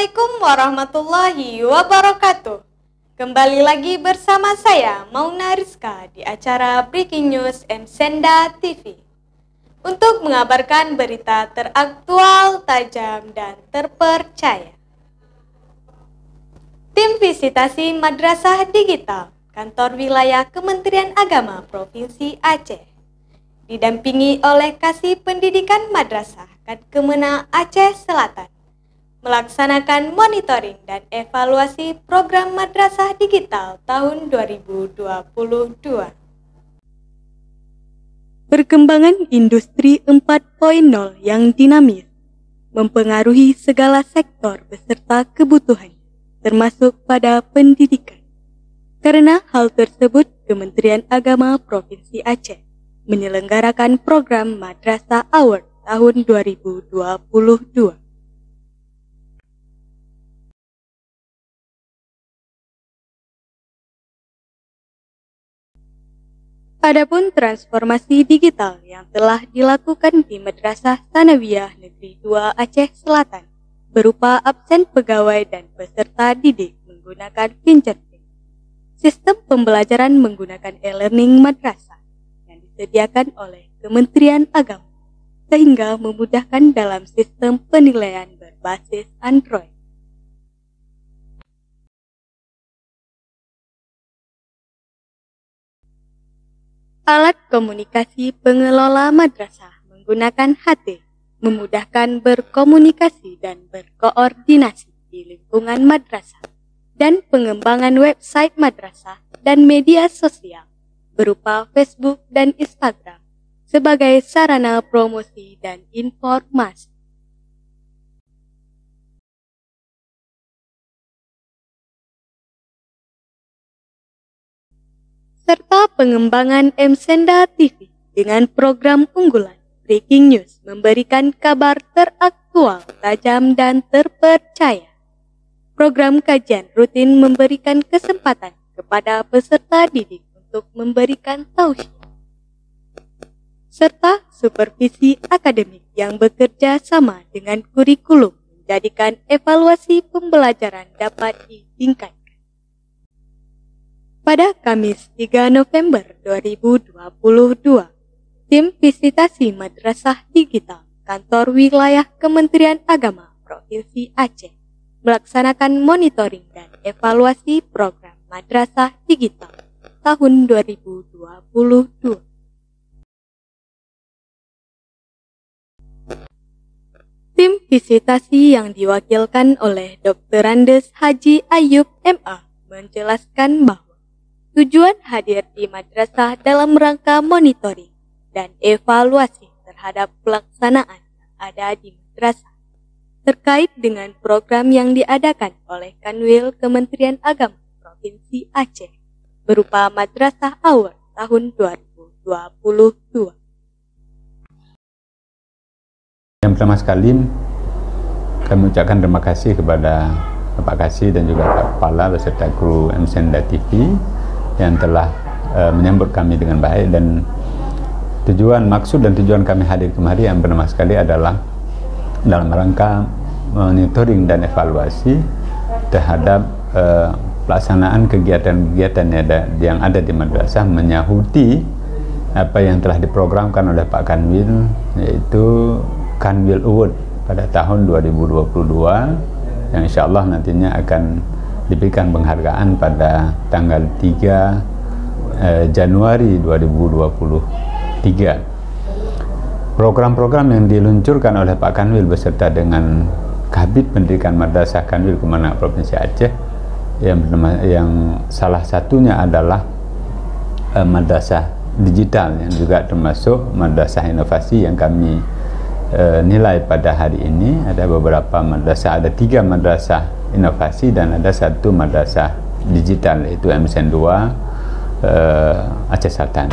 Assalamualaikum warahmatullahi wabarakatuh. Kembali lagi bersama saya Mauna Rizka di acara Breaking News MSenda TV untuk mengabarkan berita teraktual, tajam, dan terpercaya. Tim Visitasi Madrasah Digital Kantor Wilayah Kementerian Agama Provinsi Aceh didampingi oleh Kasih Pendidikan Madrasah Kadkemena Aceh Selatan melaksanakan monitoring dan evaluasi program Madrasah Digital tahun 2022. Perkembangan industri 4.0 yang dinamis mempengaruhi segala sektor beserta kebutuhan, termasuk pada pendidikan. Karena hal tersebut, Kementerian Agama Provinsi Aceh menyelenggarakan program Madrasah Award tahun 2022. Adapun transformasi digital yang telah dilakukan di Madrasah Sanawiyah Negeri 2 Aceh Selatan berupa absen pegawai dan peserta didik menggunakan fingerprint. Sistem pembelajaran menggunakan e-learning madrasah yang disediakan oleh Kementerian Agama sehingga memudahkan dalam sistem penilaian berbasis Android. Alat komunikasi pengelola madrasah menggunakan HT memudahkan berkomunikasi dan berkoordinasi di lingkungan madrasah dan pengembangan website madrasah dan media sosial berupa Facebook dan Instagram sebagai sarana promosi dan informasi. Serta pengembangan MSenda TV dengan program unggulan Breaking News memberikan kabar teraktual, tajam, dan terpercaya. Program kajian rutin memberikan kesempatan kepada peserta didik untuk memberikan tausiah. Serta supervisi akademik yang bekerja sama dengan kurikulum menjadikan evaluasi pembelajaran dapat ditingkatkan. Pada Kamis 3 November 2022, Tim Visitasi Madrasah Digital Kantor Wilayah Kementerian Agama Provinsi Aceh melaksanakan monitoring dan evaluasi program Madrasah Digital tahun 2022. Tim visitasi yang diwakilkan oleh Dr. Andes Haji Ayub MA menjelaskan bahwa tujuan hadir di madrasah dalam rangka monitoring dan evaluasi terhadap pelaksanaan yang ada di madrasah terkait dengan program yang diadakan oleh Kanwil Kementerian Agama Provinsi Aceh berupa Madrasah Award tahun 2022. Yang pertama sekali kami ucapkan terima kasih kepada Bapak Kasih dan juga Pak Kepala beserta kru MSenda TV yang telah menyambut kami dengan baik, dan maksud dan tujuan kami hadir kemari yang pertama sekali adalah dalam rangka monitoring dan evaluasi terhadap pelaksanaan kegiatan-kegiatan yang ada di madrasah menyahuti apa yang telah diprogramkan oleh Pak Kanwil, yaitu Kanwil Award pada tahun 2022 yang insya Allah nantinya akan diberikan penghargaan pada tanggal 3 Januari 2023. Program-program yang diluncurkan oleh Pak Kanwil beserta dengan Kabid Pendidikan Madrasah Kanwil Kemenang Provinsi Aceh yang salah satunya adalah Madrasah Digital yang juga termasuk Madrasah Inovasi yang kami nilai pada hari ini. Ada beberapa madrasah, ada 3 madrasah inovasi dan ada 1 madrasah digital, yaitu MSN 2 Aceh Selatan.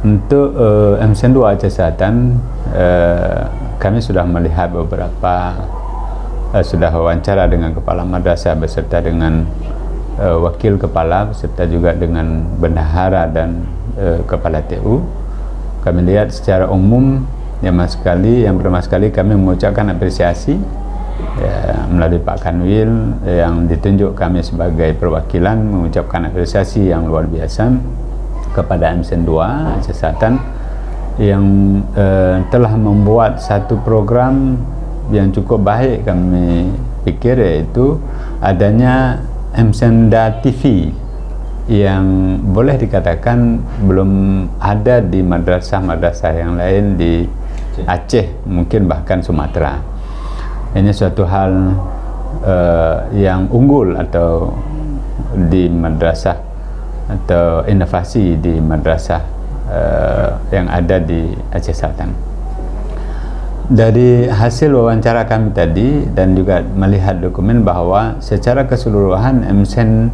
Untuk MSN 2 Aceh Selatan, kami sudah melihat sudah wawancara dengan kepala madrasah beserta dengan wakil kepala beserta juga dengan bendahara dan kepala TU. Kami lihat secara umum yang pertama sekali kami mengucapkan apresiasi ya, melalui Pak Kanwil yang ditunjuk kami sebagai perwakilan mengucapkan apresiasi yang luar biasa kepada MSN 2 Aceh Selatan yang telah membuat satu program yang cukup baik kami pikir, yaitu adanya MSenda TV yang boleh dikatakan belum ada di madrasah-madrasah yang lain di Aceh, mungkin bahkan Sumatera. Ini suatu hal yang unggul atau di madrasah atau inovasi di madrasah yang ada di Aceh Selatan. Dari hasil wawancara kami tadi dan juga melihat dokumen bahwa secara keseluruhan MSN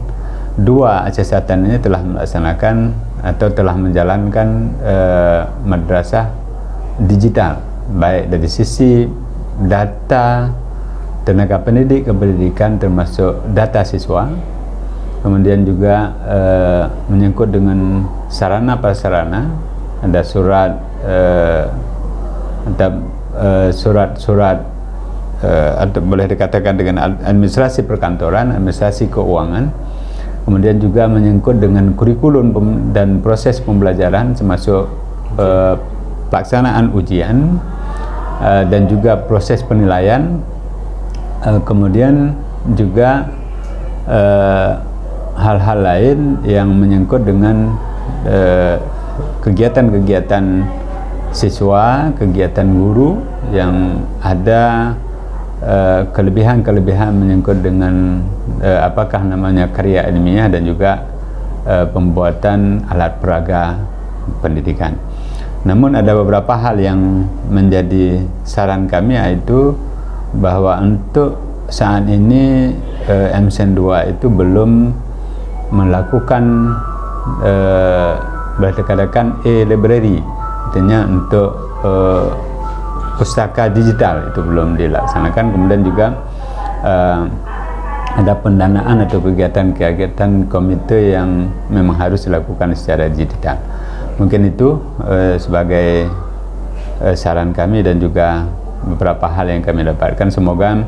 2 Aceh Selatan ini telah melaksanakan atau telah menjalankan madrasah digital, baik dari sisi data tenaga pendidik kependidikan termasuk data siswa, kemudian juga menyangkut dengan sarana prasarana, ada surat surat-surat atau boleh dikatakan dengan administrasi perkantoran, administrasi keuangan, kemudian juga menyangkut dengan kurikulum dan proses pembelajaran termasuk pelaksanaan ujian dan juga proses penilaian, kemudian juga hal-hal lain yang menyangkut dengan kegiatan-kegiatan siswa, kegiatan guru yang ada kelebihan-kelebihan menyangkut dengan apakah namanya karya ilmiah dan juga pembuatan alat peraga pendidikan. Namun ada beberapa hal yang menjadi saran kami, yaitu bahwa untuk saat ini MSN 2 itu belum melakukan boleh dikatakan e-library, artinya untuk pustaka digital itu belum dilaksanakan. Kemudian juga ada pendanaan atau kegiatan-kegiatan komite yang memang harus dilakukan secara digital. Mungkin itu sebagai saran kami dan juga beberapa hal yang kami dapatkan. Semoga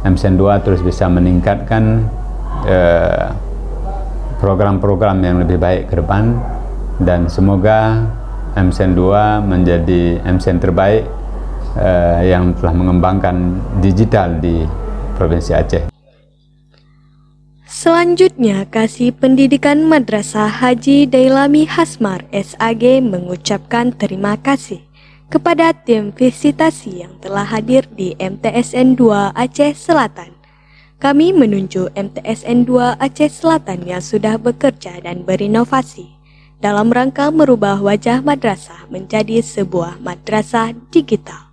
MSN 2 terus bisa meningkatkan program-program yang lebih baik ke depan, dan semoga MSN 2 menjadi MSN terbaik yang telah mengembangkan digital di Provinsi Aceh. Selanjutnya, Kasih Pendidikan Madrasah Haji Dailami Hasmar SAG mengucapkan terima kasih kepada tim visitasi yang telah hadir di MTSN 2 Aceh Selatan. Kami menunjuk MTSN 2 Aceh Selatan yang sudah bekerja dan berinovasi dalam rangka merubah wajah madrasah menjadi sebuah madrasah digital.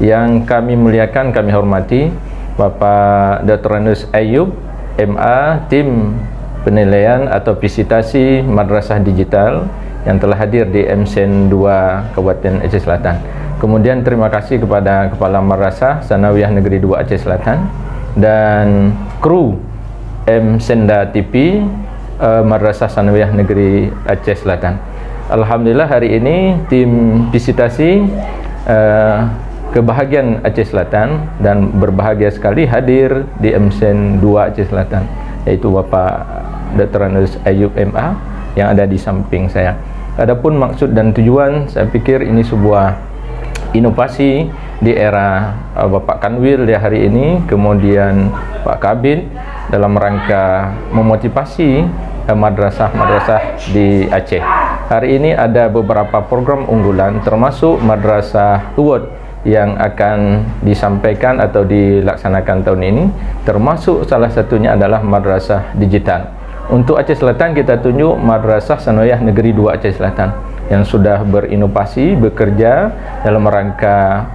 Yang kami muliakan, kami hormati Bapak Dr. Randus Ayub, MA, tim penilaian atau visitasi madrasah digital yang telah hadir di MSN 2 Kabupaten Aceh Selatan. Kemudian terima kasih kepada Kepala Madrasah Sanawiyah Negeri 2 Aceh Selatan dan kru MSenda TV Madrasah Sanawiyah Negeri Aceh Selatan. Alhamdulillah hari ini tim visitasi kebahagiaan Aceh Selatan dan berbahagia sekali hadir di MSN 2 Aceh Selatan, yaitu Bapak Dr. Randus Ayub MA yang ada di samping saya. Adapun maksud dan tujuan, saya pikir ini sebuah inovasi di era Bapak Kanwil di hari ini, kemudian Pak Kabid dalam rangka memotivasi madrasah-madrasah di Aceh. Hari ini ada beberapa program unggulan termasuk Madrasah Award yang akan disampaikan atau dilaksanakan tahun ini, termasuk salah satunya adalah madrasah digital. Untuk Aceh Selatan kita tunjuk Madrasah Sanawiyah Negeri 2 Aceh Selatan yang sudah berinovasi, bekerja dalam rangka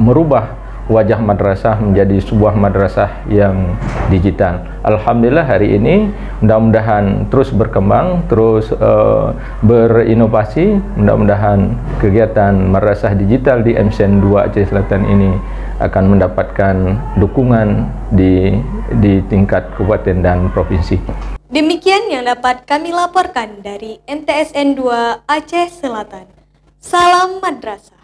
merubah wajah madrasah menjadi sebuah madrasah yang digital. Alhamdulillah hari ini mudah-mudahan terus berkembang, terus berinovasi. Mudah-mudahan kegiatan madrasah digital di MSN 2 Aceh Selatan ini akan mendapatkan dukungan di tingkat kabupaten dan provinsi. Demikian yang dapat kami laporkan dari MTSN 2 Aceh Selatan. Salam Madrasah.